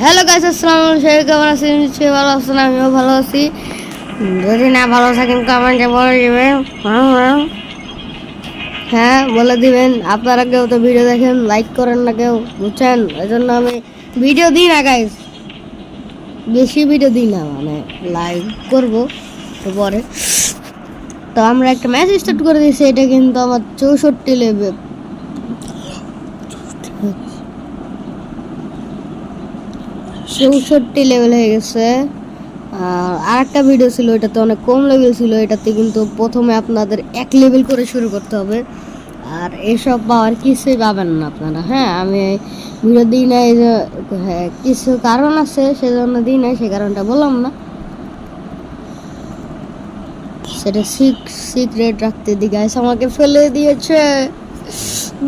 Hello guys, আসসালামু আলাইকুম। কেমন আছেন? নিশ্চয়ই ভালো আছেন, আমিও ভালো আছি। যদি না ভালো থাকেন কমেন্টে বলে দিবেন। হ্যাঁ, বলে দিবেন। আপনারা কেউ তো ভিডিও দেখেন, লাইক করেন না কেউ, বুঝছেন? এই জন্য আমি ভিডিও দিই না গাইস, বেশি ভিডিও দিই না, মানে লাইক করবো তো পরে। তো আমরা একটা ম্যাচ স্টার্ট করে দিয়েছি, এটা কিন্তু আমার 64 লেভেল। 64 লেভেল হয়ে গেছে। আর একটা ভিডিও ছিল, এটাতে অনেক কম লেভেল ছিল। এটাতে কিন্তু প্রথমে আপনাদের 1 লেভেল করে শুরু করতে হবে, আর এসব পাওয়ার কিছুই পাবেন না আপনারা। হ্যাঁ, আমি ভিডিও দিই না, এই যে হ্যাঁ কিছু কারণ আছে সেজন্য দিই না, সেই কারণটা বললাম না, সেটা সিক্রেট রাখতে দিই গাইস। আমাকে ফেলে দিয়েছে,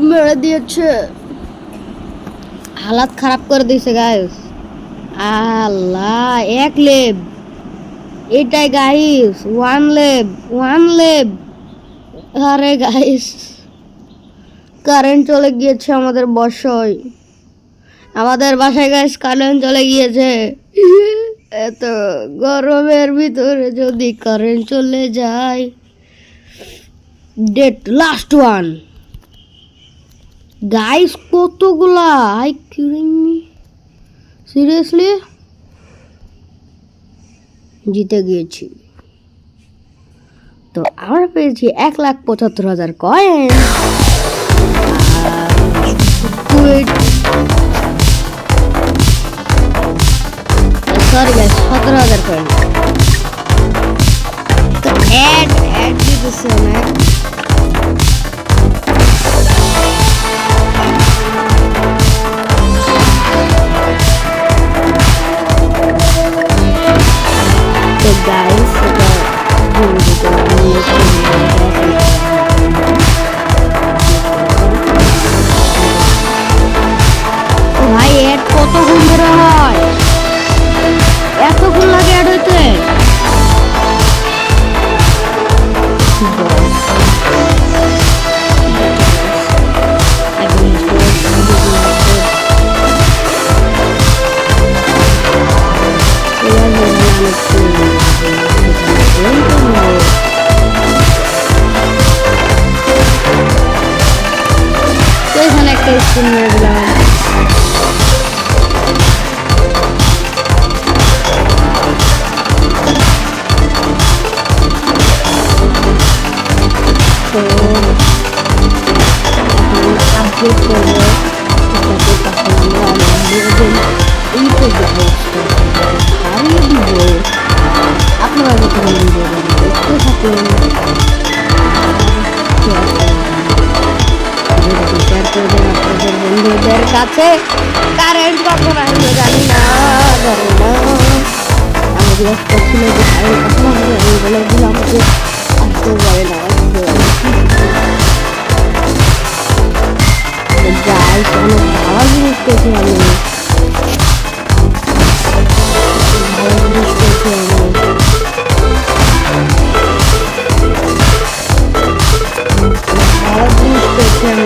মেরে দিয়েছে, হালাত খারাপ করে দিয়েছে গাইস। আল্লাহ, 1 লেভ, এটাই গাইস, 1 লেভ। আরে গাইস, কারেন্ট চলে গিয়েছে আমাদের বাসায় গাইস, কারেন্ট চলে গিয়েছে। এত গরমের ভিতরে যদি কারেন্ট চলে যায়। ডেট লাস্ট ওয়ান গাইস, কতগুলা, আই কিডিং মি, সিরিয়াসলি জিতে গিয়েছি। তো আমরা পেয়েছি 1,75,000 কয়েন। Sorry guys, 17,000 coin. তো অ্যাড দিতেছে অনেক। তো গাইস, এটা ভাই এড কতক্ষণ ধরে হয়? এতক্ষণ লাগে অ্যাড হইতে? এখানে একটা স্ক্রিন মেরে দিলাম। তো আপডেট করবো, এই তো হারিয়ে দিব। আপনারা যখন ভিডিও দেখতে থাকেন, শেয়ার করবেন আপনাদের বন্ধুদের কাছে। কারেন্ট কখন আসবে জানি না। আমি জিজ্ঞেস করছিল যে কারেন্ট কখন আসবে, আমি বলে দিলাম যে আসতে পারে না। গাইস, অনেক ভালো জিনিস পেয়েছি আমি, ভালো জিনিস পেয়েছি আমি। ভালো জিনিস পেয়েছি আমি।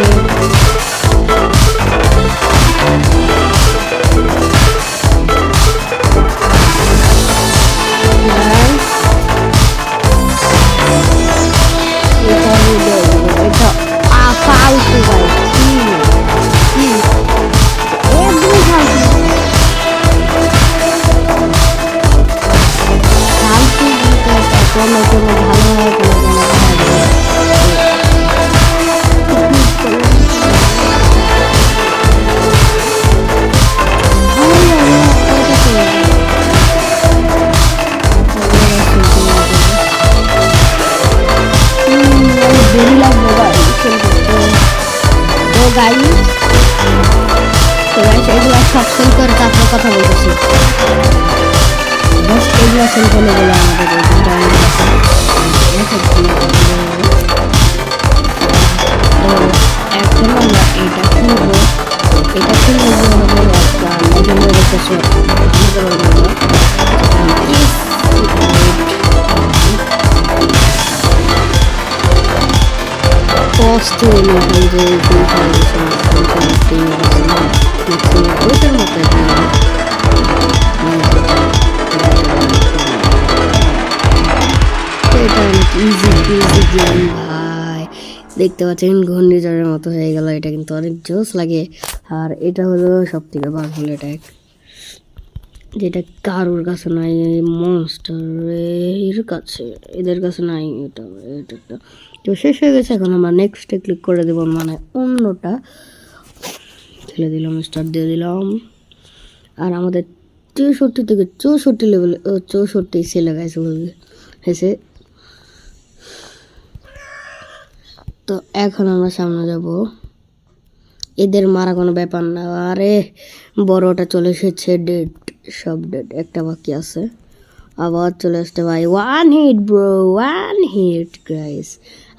সব সেল করে তারপরে কথা বলতেছি। বস এগুলো সেল করলে বলে আমাদের তো এখন আমরা এটা খুলবো। এটা খুললে কষ্ট যে দিলাম ভাই, দেখতে পাচ্ছেন ঘূর্ণিঝড়ের মতো হয়ে গেল। এটা কিন্তু অনেক জোস লাগে। আর এটা হলো সব থেকে পাওয়ারফুল অ্যাটাক, যেটা কারোর কাছে নাই, মনস্টারের কাছে, এদের কাছে নাই। এটা এটা তো শেষ হয়ে গেছে। এখন আমরা নেক্সটে ক্লিক করে দেবো, মানে অন্যটা ছেড়ে দিলাম, স্টার্ট দিয়ে দিলাম। আর আমাদের 63 থেকে 64 লেভেল, 64 ছেলে গেছে হয়েছে। তো এখন আমরা সামনে যাব। এদের মারা কোনো ব্যাপার না। আরে বড়টা চলে এসেছে, ডেড, সব ডেড, একটা বাকি আছে। আবার চলে আসতে ভাই, 1 হিট ব্রো, 1 হিট গাইস।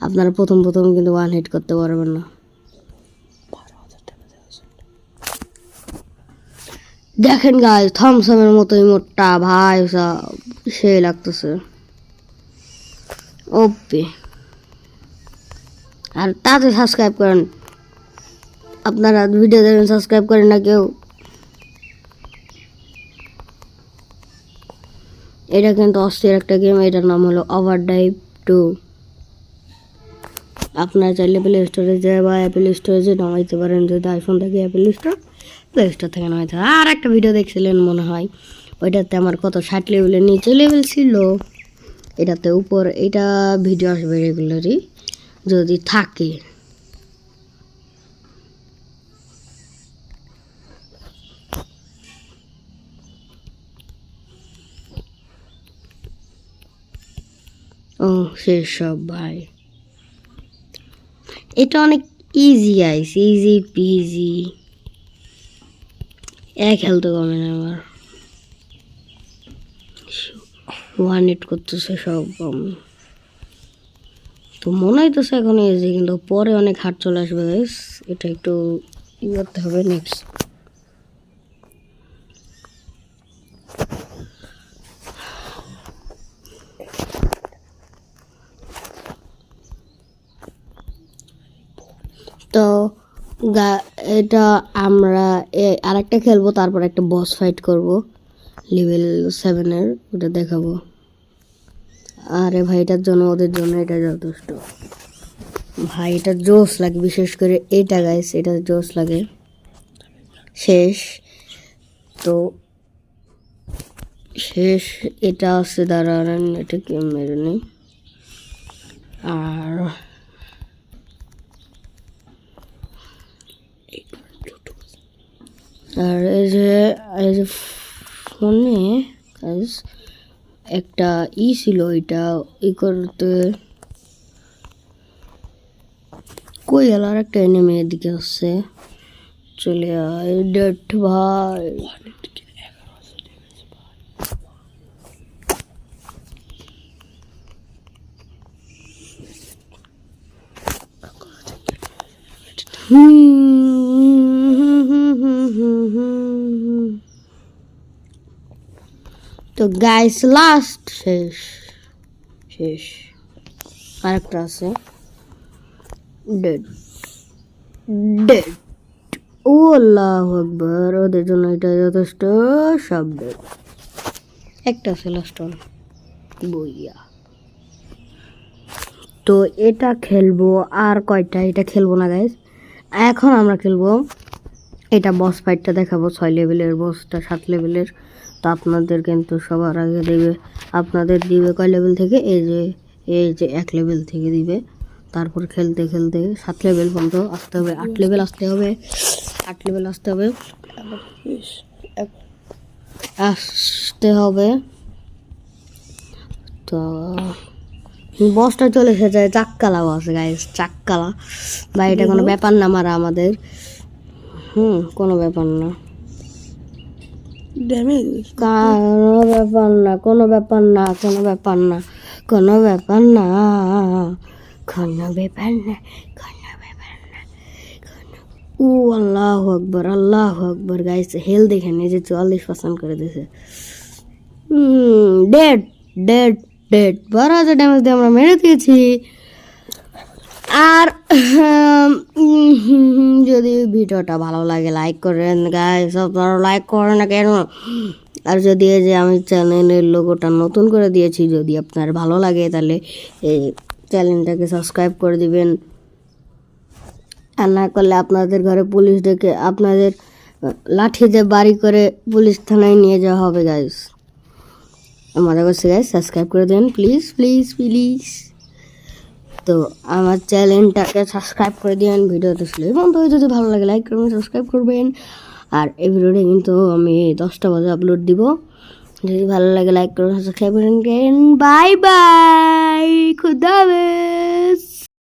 আপনারা প্রথম কিন্তু 1 হিট করতে পারবেন না। দেখেন গাইস, থমসমের মতোই মোটা ভাই, সেই লাগতেছে ওপি। আর তাতে সাবস্ক্রাইব করেন, আপনারা ভিডিও দেখেন, সাবস্ক্রাইব করেন না কেউ। এটা কিন্তু অস্থির একটা গেম, এটার নাম হলো ওভারড্রাইভ 2। আপনারা চাইলে প্লে স্টোরে যায় বা অ্যাপেল স্টোরে যে নামাইতে পারেন, যদি আইফোন থাকে অ্যাপেল স্টোর, প্লে স্টোর থেকে নামাইতে পারেন। আর একটা ভিডিও দেখছিলেন মনে হয়, ওইটাতে আমার কত 60 লেভেলের নিচে লেভেল ছিল। এটাতে উপর, এটা ভিডিও আসবে রেগুলারই যদি থাকে। ও সেসব ভাই, এটা অনেক ইজি আইস, ইজি পিজি, খেলতে কমে না আমার। 1 হিট করতেছে সব কম, তো মনে হইতেছে এখন ইজি, কিন্তু পরে অনেক হার্ড চলে আসবে গাইস। এটা একটু ই করতে হবে নেক্সট। তো এটা আমরা আরেকটা খেলবো, তারপর একটা বস ফাইট করব লেভেল 7-এর, ওটা দেখাবো। আরে ভাই, এটার জন্য, ওদের জন্য এটা যথেষ্ট ভাই। এটা জোস লাগে, বিশেষ করে এটা গাইস, এটা জোস লাগে। শেষ তো শেষ, এটা আছে, দাঁড়ান এটা কি মেরে নেই। আর আর এই যে ফোনে একটা ছিল, এটা করতে কই গেল, আর একটা এনিমি এদিকে আসছে, চলে আয় ডেট ভাই। তো গাইস লাস্ট, শেষ আরেকটা আছে, ডেড ডেড। ও আল্লাহু আকবার, ওদের জন্য এটা যথেষ্ট, সব ডেড। একটা আছে লাস্ট ওয়ান, বইয়া। তো এটা খেলবো, আর কয়টা এটা খেলবো না গাইস। এখন আমরা খেলবো এটা, বস ফাইটটা দেখাবো। 6 লেভেলের বসটা, 7 লেভেলের। তো আপনাদের কিন্তু সবার আগে দেবে, আপনাদের দিবে কয় লেভেল থেকে, এই যে 1 লেভেল থেকে দিবে। তারপর খেলতে 7 লেভেল পর্যন্ত আসতে হবে, 8 লেভেল আসতে হবে, 8 লেভেল আসতে হবে। তো বসটা চলে এসেছে, চাক্কালা বস গাইস, চাক্কালা ভাই। এটা কোনো ব্যাপার না মারা আমাদের, কোনো ব্যাপার না, কোনো ব্যাপার না। ও আল্লাহু আকবার গাইস, হেল দেখেন, এই যে 44% করে দিয়েছে। ডেড ডেড ডেড, 12,000 ড্যামেজ দিয়ে আমরা মেরে দিয়েছি। আর যদি ভিডিওটা ভালো লাগে লাইক করেন গাইস, আপনারা লাইক করেন না কেন? আর যদি এই যে আমি চ্যানেলের লোগোটা নতুন করে দিয়েছি, যদি আপনার ভালো লাগে তাহলে চ্যানেলটাকে সাবস্ক্রাইব করে দিবেন। আর না করলে আপনাদের ঘরে পুলিশ ডেকে আপনাদের লাঠি দিয়ে বাড়ি করে পুলিশ থানায় নিয়ে যাওয়া হবে গাইস। মজা করছি গাইস, সাবস্ক্রাইব করে দেন প্লিজ প্লিজ প্লিজ। তো আমার চ্যানেলটাকে সাবস্ক্রাইব করে দিন। ভিডিওতে শুনে বন্ধু যদি ভালো লাগে লাইক করবেন, সাবস্ক্রাইব করবেন। আর এই ভিডিওটা কিন্তু আমি 10টা বাজে আপলোড দিব। যদি ভালো লাগে লাইক করবেন, সাবস্ক্রাইব করেন। বাই বাই, খুদা হাফেজ।